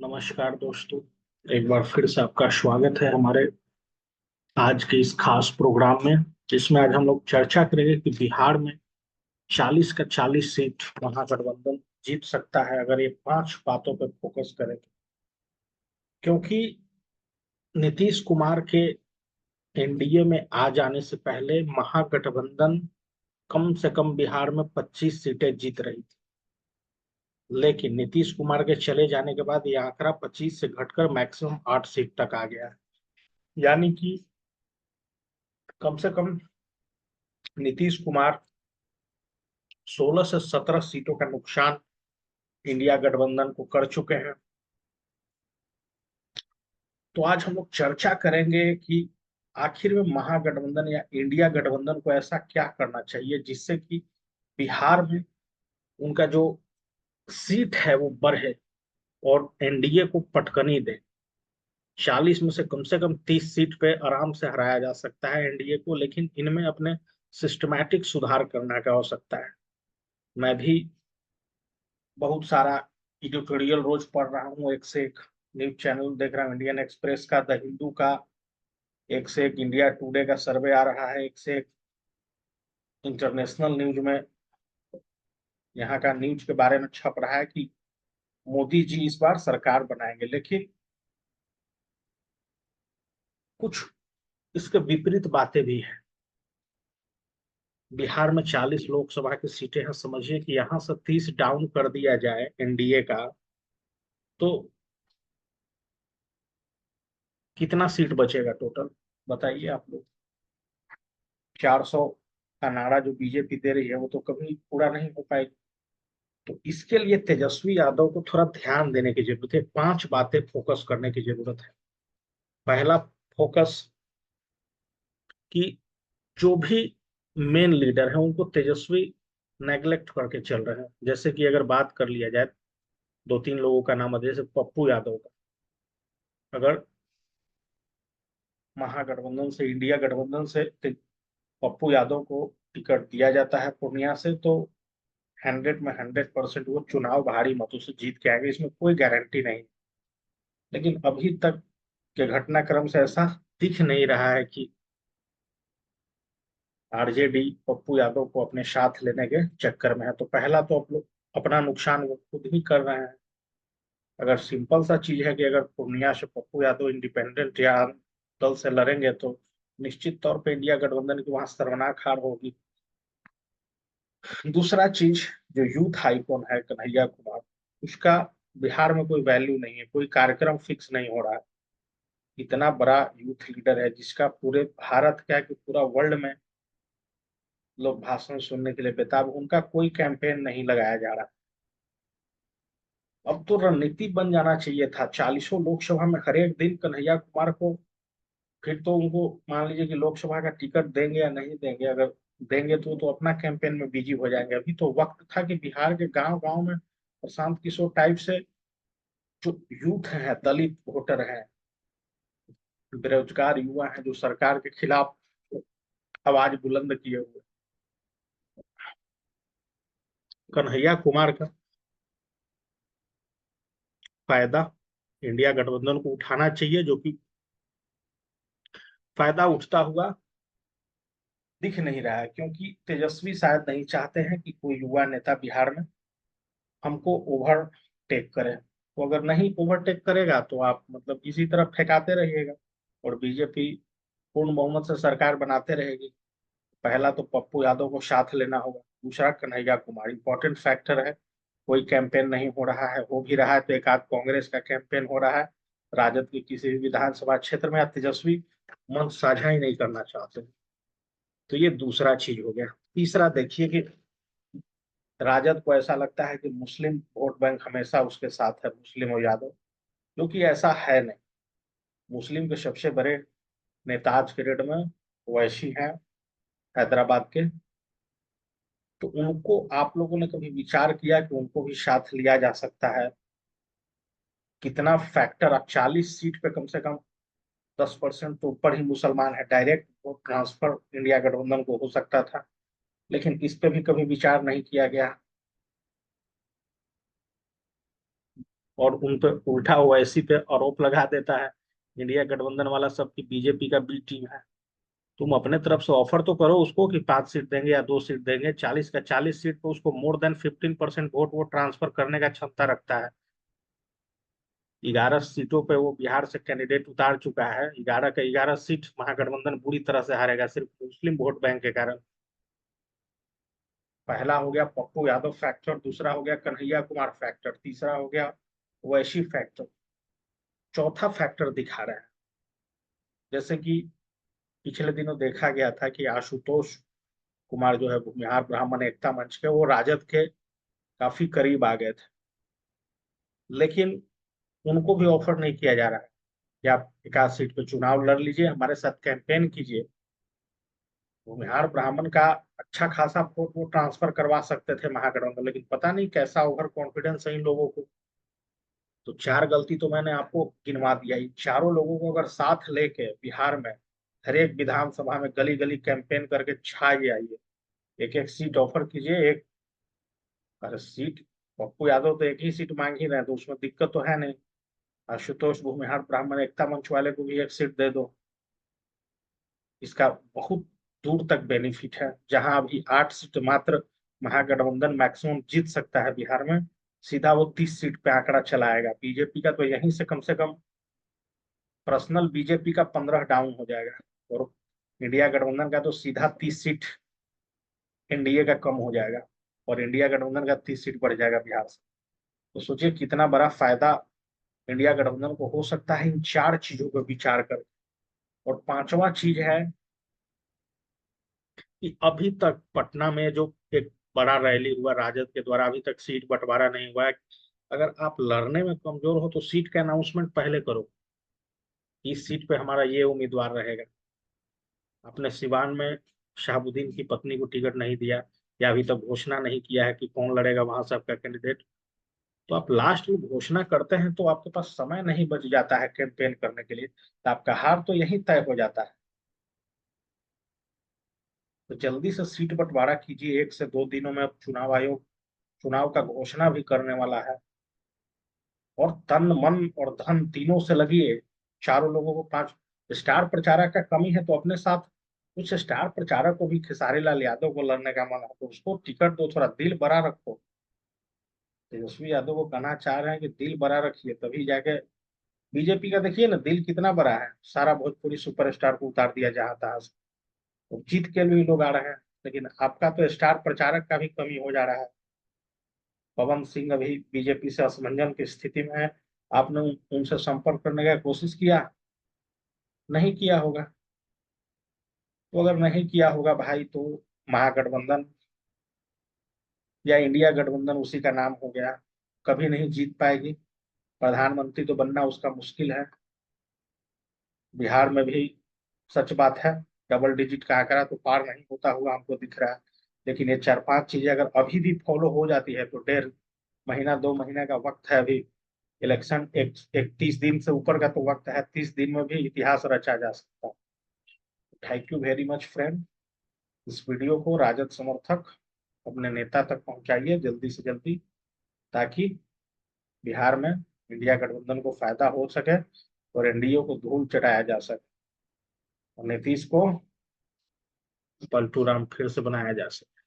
नमस्कार दोस्तों। एक बार फिर से आपका स्वागत है हमारे आज के इस खास प्रोग्राम में, जिसमें आज हम लोग चर्चा करेंगे कि बिहार में 40 का 40 सीट महागठबंधन जीत सकता है अगर ये 5 बातों पर फोकस करें तो। क्योंकि नीतीश कुमार के एनडीए में आ जाने से पहले महागठबंधन कम से कम बिहार में 25 सीटें जीत रही थी। लेकिन नीतीश कुमार के चले जाने के बाद ये आंकड़ा 25 से घटकर मैक्सिमम 8 सीट तक आ गया है। यानी कि कम से कम नीतीश कुमार 16 से 17 सीटों का नुकसान इंडिया गठबंधन को कर चुके हैं। तो आज हम लोग चर्चा करेंगे कि आखिर में महागठबंधन या इंडिया गठबंधन को ऐसा क्या करना चाहिए जिससे कि बिहार में उनका जो सीट है वो बढ़े और एनडीए को पटकनी दे। 40 में से कम 30 सीट पे आराम से हराया जा सकता है एनडीए को, लेकिन इनमें अपने सिस्टमैटिक सुधार करने की आवश्यकता है। मैं भी बहुत सारा एडिटोरियल रोज पढ़ रहा हूँ, एक से एक न्यूज चैनल देख रहा हूँ, इंडियन एक्सप्रेस का, द हिंदू का, एक से एक इंडिया टुडे का सर्वे आ रहा है, एक से एक इंटरनेशनल न्यूज में यहाँ का न्यूज के बारे में छप रहा है कि मोदी जी इस बार सरकार बनाएंगे। लेकिन कुछ इसके विपरीत बातें भी हैं। बिहार में 40 लोकसभा की सीटें हैं, समझिए कि यहाँ से 30 डाउन कर दिया जाए एनडीए का तो कितना सीट बचेगा टोटल, बताइए आप लोग। 400 का नारा जो बीजेपी दे रही है वो तो कभी पूरा नहीं हो पाएगी। तो इसके लिए तेजस्वी यादव को थोड़ा ध्यान देने की जरूरत है, 5 बातें फोकस करने की जरूरत है। पहला फोकस कि जो भी मेन लीडर है उनको तेजस्वी नेग्लेक्ट करके चल रहे हैं। जैसे कि अगर बात कर लिया जाए, 2-3 लोगों का नाम है, जैसे पप्पू यादव का। अगर महागठबंधन से, इंडिया गठबंधन से पप्पू यादव को टिकट दिया जाता है पूर्णिया से, तो 100% वो चुनाव भारी मतों से जीत के आएंगे, इसमें कोई गारंटी नहीं। लेकिन अभी तक के घटनाक्रम से ऐसा दिख नहीं रहा है कि आरजेडी पप्पू यादव को अपने साथ लेने के चक्कर में है। तो पहला तो आप लोग अपना नुकसान वो खुद ही कर रहे हैं। अगर सिंपल सा चीज है कि अगर पूर्णिया से पप्पू यादव इंडिपेंडेंट या दल से लड़ेंगे तो निश्चित तौर पे इंडिया गठबंधन की वहां शर्मनाक हार होगी। दूसरा चीज, जो यूथ आइकॉन है कन्हैया कुमार, उसका बिहार में कोई वैल्यू नहीं है, कोई कार्यक्रम फिक्स नहीं हो रहा है। इतना बड़ा यूथ लीडर है जिसका पूरे भारत, क्या कि पूरा वर्ल्ड में लोग भाषण सुनने के लिए बेताब, उनका कोई कैंपेन नहीं लगाया जा रहा। अब तो रणनीति बन जाना चाहिए था 40 लोकसभा में हर एक दिन कन्हैया कुमार को। फिर तो उनको मान लीजिए कि लोकसभा का टिकट देंगे या नहीं देंगे, अगर देंगे तो अपना कैंपेन में बिजी हो जाएंगे। अभी तो वक्त था कि बिहार के गांव गांव में प्रशांत किशोर टाइप से जो यूथ हैं, दलित वोटर हैं, बेरोजगार युवा हैं, जो सरकार के खिलाफ आवाज बुलंद किए हुए, कन्हैया कुमार का फायदा इंडिया गठबंधन को उठाना चाहिए, जो कि फायदा उठता हुआ दिख नहीं रहा है। क्योंकि तेजस्वी शायद नहीं चाहते हैं कि कोई युवा नेता बिहार में हमको ओवरटेक करे। तो अगर नहीं ओवरटेक करेगा तो आप मतलब इसी तरह फेंकाते रहिएगा और बीजेपी पूर्ण बहुमत से सरकार बनाते रहेगी। पहला तो पप्पू यादव को साथ लेना होगा। दूसरा, कन्हैया कुमार इंपॉर्टेंट फैक्टर है। कोई कैंपेन नहीं हो रहा है, हो भी रहा है तो एक आध कांग्रेस का कैंपेन हो रहा है, राजद के किसी भी विधानसभा क्षेत्र में, या तेजस्वी मंच साझा ही नहीं करना चाहते। तो ये दूसरा चीज हो गया। तीसरा देखिए कि राजद को ऐसा लगता है कि मुस्लिम वोट बैंक हमेशा उसके साथ है, मुस्लिम और यादव, जो कि ऐसा है नहीं। मुस्लिम के सबसे बड़े नेता आज के डेट में वैशी हैं, हैदराबाद के। तो उनको आप लोगों ने कभी विचार किया कि उनको भी साथ लिया जा सकता है? कितना फैक्टर, आप 40 सीट पे कम से कम 10% तो ऊपर ही मुसलमान है, डायरेक्ट वोट ट्रांसफर इंडिया गठबंधन को हो सकता था। लेकिन इस पे भी कभी विचार नहीं किया गया। और उन पे उल्टा ओवैसी पे आरोप लगा देता है इंडिया गठबंधन वाला सब की बीजेपी का बी टीम है। तुम अपने तरफ से ऑफर तो करो उसको कि 5 सीट देंगे या 2 सीट देंगे, 40 का 40 सीट पे उसको मोर देन 15% वोट वो ट्रांसफर करने का क्षमता रखता है। 11 सीटों पे वो बिहार से कैंडिडेट उतार चुका है, 11 का 11 सीट महागठबंधन बुरी तरह से हारेगा सिर्फ मुस्लिम वोट बैंक के कारण। पहला हो गया पप्पू यादव फैक्टर, दूसरा हो गया कन्हैया कुमार फैक्टर, तीसरा हो गया वैशी फैक्टर, चौथा फैक्टर दिखा रहा है। जैसे कि पिछले दिनों देखा गया था कि आशुतोष कुमार जो है भूमिहार ब्राह्मण एकता मंच के, वो राजद के काफी करीब आ गए थे, लेकिन उनको भी ऑफर नहीं किया जा रहा है कि आप 1 आध सीट पे चुनाव लड़ लीजिए, हमारे साथ कैंपेन कीजिए। भूमिहार ब्राह्मण का अच्छा खासा वोट वो ट्रांसफर करवा सकते थे महागठबंधन, लेकिन पता नहीं कैसा ओवर कॉन्फिडेंस है इन लोगों को। तो 4 गलती तो मैंने आपको गिनवा दिया। इन चारों लोगों को अगर साथ लेके बिहार में हर एक विधानसभा में गली गली कैंपेन करके छाए आइए, एक एक सीट ऑफर कीजिए। एक अरे सीट, पप्पू यादव तो एक ही सीट मांग ही रहे हैं, तो उसमें दिक्कत तो है नहीं। आशुतोष भूमिहार ब्राह्मण एकता मंच वाले को भी एक सीट दे दो, इसका बहुत दूर तक बेनिफिट है। जहां अभी 8 सीट मात्र महागठबंधन मैक्सिमम जीत सकता है बिहार में, सीधा वो 30 सीट पे आंकड़ा चलाएगा। बीजेपी का तो यहीं से कम पर्सनल बीजेपी का 15 डाउन हो जाएगा, और इंडिया गठबंधन का तो सीधा 30 सीट एनडीए का कम हो जाएगा, और इंडिया गठबंधन का 30 सीट बढ़ जाएगा बिहार से। तो सोचिए कितना बड़ा फायदा इंडिया गठबंधन को हो सकता है इन 4 चीजों पर विचार कर। और पांचवा चीज है कि अभी तक पटना में जो एक बड़ा रैली हुआ राजद के द्वारा, अभी तक सीट बंटवारा नहीं हुआ है। अगर आप लड़ने में कमजोर हो तो सीट का अनाउंसमेंट पहले करो, इस सीट पे हमारा ये उम्मीदवार रहेगा। आपने सिवान में शहाबुद्दीन की पत्नी को टिकट नहीं दिया, या अभी तक घोषणा नहीं किया है कि कौन लड़ेगा वहां से आपका कैंडिडेट, तो आप लास्ट में घोषणा करते हैं तो आपके पास समय नहीं बच जाता है कैंपेन करने के लिए, तो आपका हार तो यही तय हो जाता है। तो जल्दी से सीट बंटवारा कीजिए, 1 से 2 दिनों में अब चुनाव आयोग चुनाव का घोषणा भी करने वाला है। और तन मन और धन तीनों से लगिए। चारों लोगों को 5 स्टार प्रचारक का कमी है तो अपने साथ कुछ स्टार प्रचारक को भी, खेसारी लाल यादव को लड़ने का मन है तो उसको टिकट दो, थोड़ा दिल बड़ा रखो। तेजस्वी यादव को कहना चाह रहे हैं कि दिल बड़ा रखिए, तभी जाके बीजेपी का देखिए ना दिल कितना बड़ा है, सारा भोजपुरी सुपरस्टार को उतार दिया जहां तहां से, तो जीत के लिए लोग आ रहे हैं। लेकिन आपका तो स्टार प्रचारक का भी कमी हो जा रहा है। पवन सिंह अभी बीजेपी से असमंजस की स्थिति में है, आपने उनसे संपर्क करने का कोशिश किया? नहीं किया होगा। तो अगर नहीं किया होगा भाई, तो महागठबंधन या इंडिया गठबंधन उसी का नाम हो गया, कभी नहीं जीत पाएगी। प्रधानमंत्री तो बनना उसका मुश्किल है। बिहार में भी सच बात है, डबल डिजिट का आंकड़ा तो पार नहीं होता हुआ हमको दिख रहा है। लेकिन ये 4 5 चीजें अगर अभी भी फॉलो हो जाती है तो 1.5 महीना 2 महीने का वक्त है अभी। इलेक्शन 31 दिन से ऊपर का तो वक्त है, 30 दिन में भी इतिहास रचा जा सकता है। Thank you very much friend. इस वीडियो को राजद समर्थक अपने नेता तक पहुंचाइए जल्दी से जल्दी, ताकि बिहार में इंडिया गठबंधन को फायदा हो सके और एनडीए को धूल चटाया जा सके, और नीतीश को पलटू राम फिर से बनाया जा सके।